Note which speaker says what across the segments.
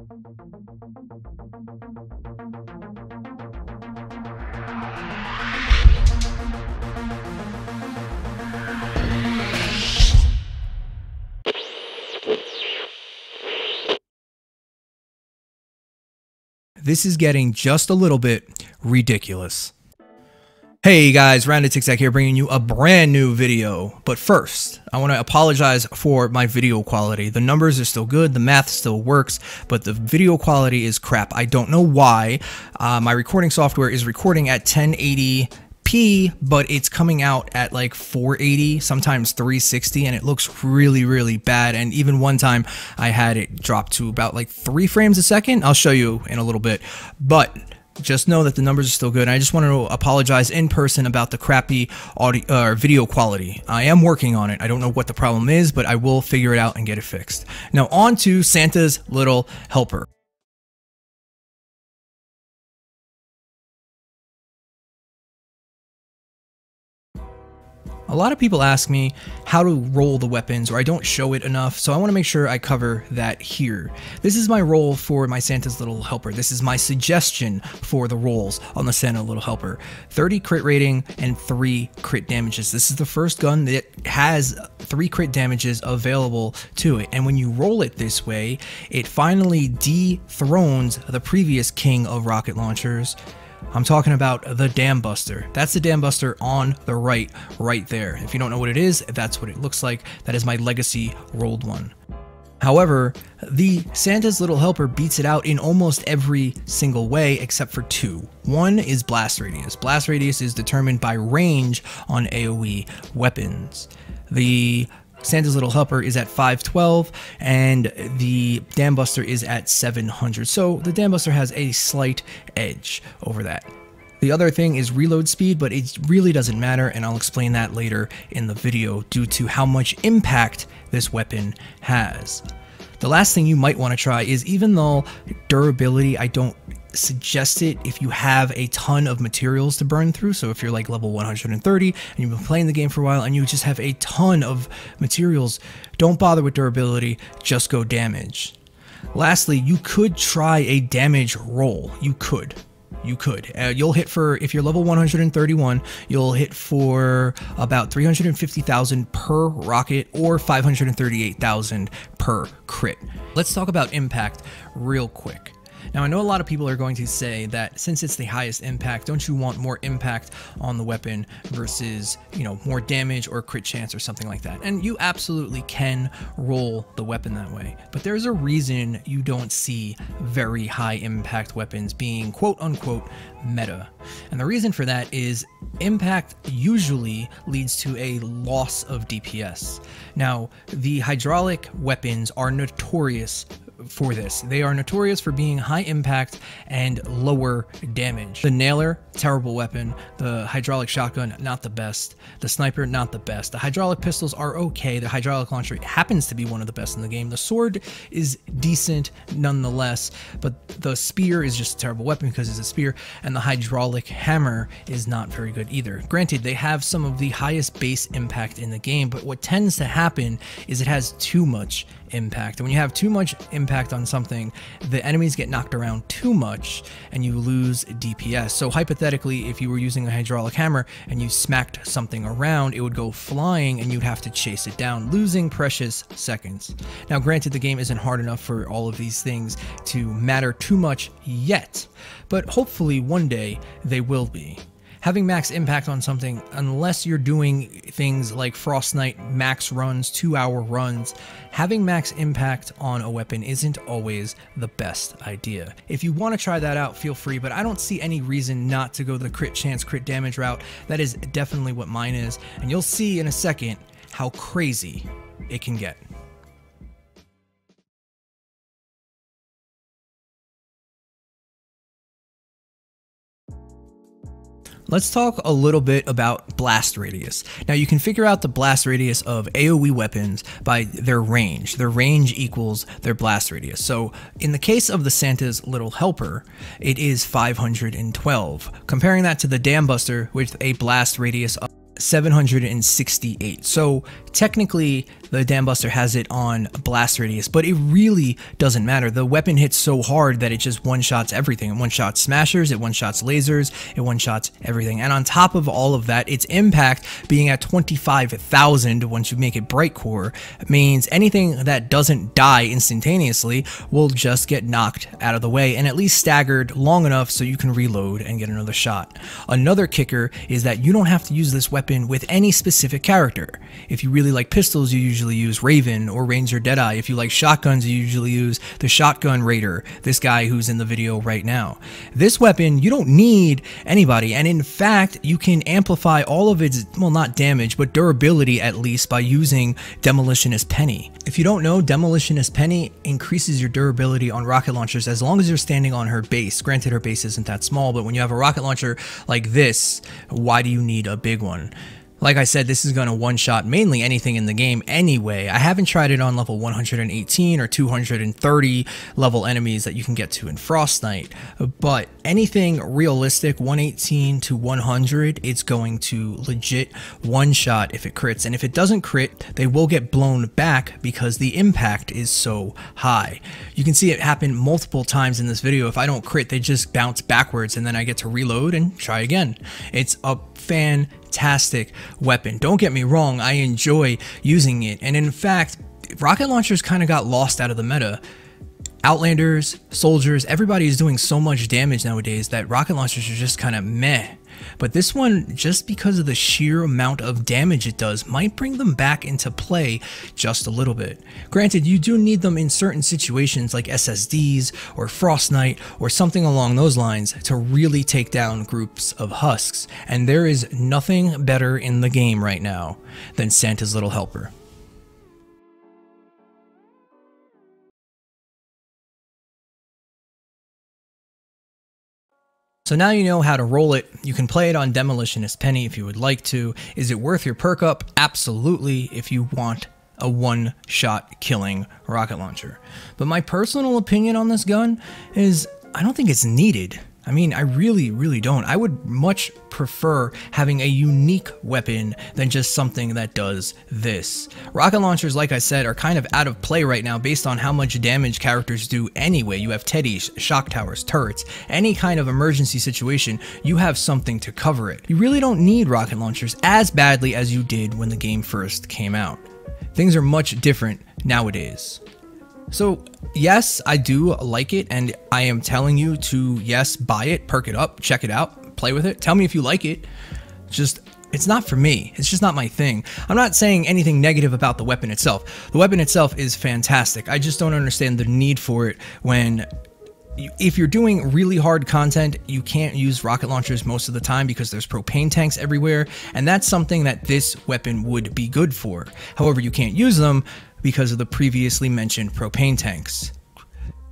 Speaker 1: This is getting just a little bit ridiculous. Hey guys, Rounded TikTak here, bringing you a brand new video. But first, I want to apologize for my video quality. The numbers are still good, the math still works, but the video quality is crap. I don't know why. My recording software is recording at 1080p, but it's coming out at like 480, sometimes 360, and it looks really bad. And even one time I had it drop to about like 3 frames a second. I'll show you in a little bit, but just know that the numbers are still good. And I just want to apologize in person about the crappy audio video quality. I am working on it. I don't know what the problem is, but I will figure it out and get it fixed. Now on to Santa's Little Helper. A lot of people ask me how to roll the weapons, or I don't show it enough, so I want to make sure I cover that here. This is my roll for my Santa's Little Helper. This is my suggestion for the rolls on the Santa Little Helper. 30 crit rating and 3 crit damages. This is the first gun that has 3 crit damages available to it, and when you roll it this way, it finally dethrones the previous king of rocket launchers. I'm talking about the Dam Buster. That's the Dam Buster on the right there. If you don't know what it is, that's what it looks like. That is my legacy rolled one. However, the Santa's Little Helper beats it out in almost every single way except for 2. One is blast radius. Blast radius is determined by range on AoE weapons. The Santa's Little Helper is at 512 and the Dam Buster is at 700. So the Dam Buster has a slight edge over that. The other thing is reload speed, but it really doesn't matter, and I'll explain that later in the video due to how much impact this weapon has. The last thing you might want to try is, even though durability, I don't suggest it if you have a ton of materials to burn through. So if you're like level 130 and you've been playing the game for a while and you just have a ton of materials, don't bother with durability, just go damage. Lastly, you could try a damage roll. You could. You'll hit for, if you're level 131, you'll hit for about 350,000 per rocket or 538,000 per crit. Let's talk about impact real quick. Now, I know a lot of people are going to say that since it's the highest impact, don't you want more impact on the weapon versus, you know, more damage or crit chance or something like that? And you absolutely can roll the weapon that way. But there's a reason you don't see very high impact weapons being quote unquote meta. And the reason for that is impact usually leads to a loss of DPS. Now, the hydraulic weapons are notorious for this. They are notorious for being high impact and lower damage. The nailer, terrible weapon. The hydraulic shotgun, not the best. The sniper, not the best. The hydraulic pistols are okay. The hydraulic launcher happens to be one of the best in the game. The sword is decent nonetheless, but the spear is just a terrible weapon because it's a spear, and the hydraulic hammer is not very good either. Granted, they have some of the highest base impact in the game, but what tends to happen is it has too much impact. And when you have too much impact on something, the enemies get knocked around too much and you lose DPS. So hypothetically, if you were using a hydraulic hammer and you smacked something around, it would go flying and you'd have to chase it down, losing precious seconds. Now, granted, the game isn't hard enough for all of these things to matter too much yet, but hopefully one day they will be. Having max impact on something, unless you're doing things like Fortnite max runs, 2-hour runs, having max impact on a weapon isn't always the best idea. If you want to try that out, feel free, but I don't see any reason not to go the crit chance, crit damage route. That is definitely what mine is, and you'll see in a second how crazy it can get. Let's talk a little bit about blast radius. Now, you can figure out the blast radius of AoE weapons by their range. Their range equals their blast radius. So in the case of the Santa's Little Helper, it is 512. Comparing that to the Dam Buster with a blast radius of 768. So technically the Dam Buster has it on blast radius, but it really doesn't matter. The weapon hits so hard that it just one-shots everything. It one-shots smashers, it one-shots lasers, it one-shots everything. And on top of all of that, its impact being at 25,000 once you make it bright core means anything that doesn't die instantaneously will just get knocked out of the way and at least staggered long enough so you can reload and get another shot. Another kicker is that you don't have to use this weapon with any specific character. If you really like pistols, you usually use Raven or Ranger Deadeye. If you like shotguns, you usually use the Shotgun Raider, this guy who's in the video right now. This weapon, you don't need anybody, and in fact, you can amplify all of its, well, not damage, but durability at least by using Demolitionist Penny. If you don't know, Demolitionist Penny increases your durability on rocket launchers as long as you're standing on her base. Granted, her base isn't that small, but when you have a rocket launcher like this, why do you need a big one? Like I said, this is going to one-shot mainly anything in the game anyway. I haven't tried it on level 118 or 230 level enemies that you can get to in Fortnite, but anything realistic 118 to 100, it's going to legit one-shot if it crits. And if it doesn't crit, they will get blown back because the impact is so high. You can see it happen multiple times in this video. If I don't crit, they just bounce backwards and then I get to reload and try again. It's a fantastic weapon. Don't get me wrong, I enjoy using it, and in fact, rocket launchers kind of got lost out of the meta. Outlanders, soldiers, everybody is doing so much damage nowadays that rocket launchers are just kind of meh. But this one, just because of the sheer amount of damage it does, might bring them back into play just a little bit. Granted, you do need them in certain situations like SSDs or Fortnite or something along those lines to really take down groups of husks, and there is nothing better in the game right now than Santa's Little Helper. So now you know how to roll it. You can play it on Demolitionist Penny if you would like to. Is it worth your perk up? Absolutely, if you want a one-shot killing rocket launcher. But my personal opinion on this gun is I don't think it's needed. I mean, I really don't. I would much prefer having a unique weapon than just something that does this. Rocket launchers, like I said, are kind of out of play right now based on how much damage characters do anyway. You have teddies, shock towers, turrets, any kind of emergency situation, you have something to cover it. You really don't need rocket launchers as badly as you did when the game first came out. Things are much different nowadays. So yes, I do like it, and I am telling you to, yes, buy it, perk it up, check it out, play with it, tell me if you like it. Just, it's not for me. It's just not my thing. I'm not saying anything negative about the weapon itself. The weapon itself is fantastic. I just don't understand the need for it when if you're doing really hard content, you can't use rocket launchers most of the time because there's propane tanks everywhere, and that's something that this weapon would be good for. However, you can't use them because of the previously mentioned propane tanks.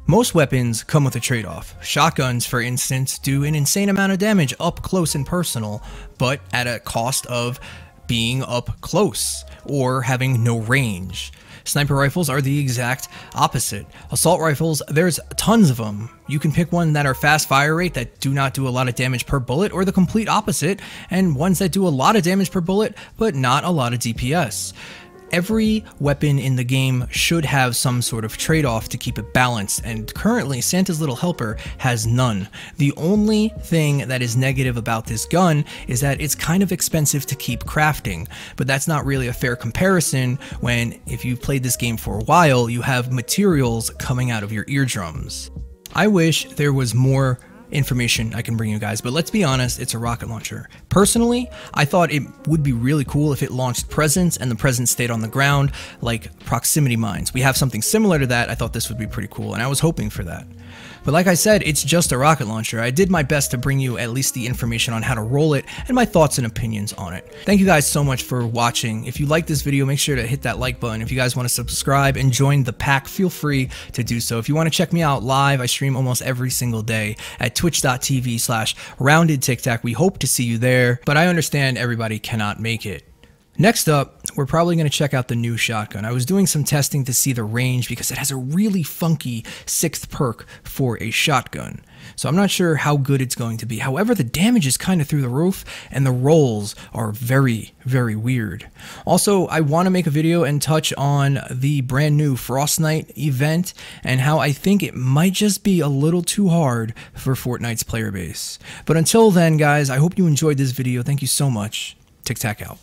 Speaker 1: Most weapons come with a trade-off. Shotguns, for instance, do an insane amount of damage up close and personal, but at a cost of being up close or having no range. Sniper rifles are the exact opposite. Assault rifles, there's tons of them. You can pick one that are fast fire rate that do not do a lot of damage per bullet, or the complete opposite, and ones that do a lot of damage per bullet but not a lot of DPS. Every weapon in the game should have some sort of trade-off to keep it balanced, and currently Santa's Little Helper has none. The only thing that is negative about this gun is that it's kind of expensive to keep crafting, but that's not really a fair comparison when, if you've played this game for a while, you have materials coming out of your eardrums. I wish there was more information I can bring you guys, but let's be honest, it's a rocket launcher. Personally, I thought it would be really cool if it launched presents and the presents stayed on the ground, like proximity mines. We have something similar to that. I thought this would be pretty cool, and I was hoping for that. But like I said, it's just a rocket launcher. I did my best to bring you at least the information on how to roll it and my thoughts and opinions on it. Thank you guys so much for watching. If you like this video, make sure to hit that like button. If you guys want to subscribe and join the pack, feel free to do so. If you want to check me out live, I stream almost every single day at twitch.tv/roundedtiktak. We hope to see you there, but I understand everybody cannot make it. Next up, we're probably going to check out the new shotgun. I was doing some testing to see the range because it has a really funky 6th perk for a shotgun. So I'm not sure how good it's going to be. However, the damage is kind of through the roof and the rolls are very, very weird. Also, I want to make a video and touch on the brand new Fortnite event and how I think it might just be a little too hard for Fortnite's player base. But until then, guys, I hope you enjoyed this video. Thank you so much. TikTak out.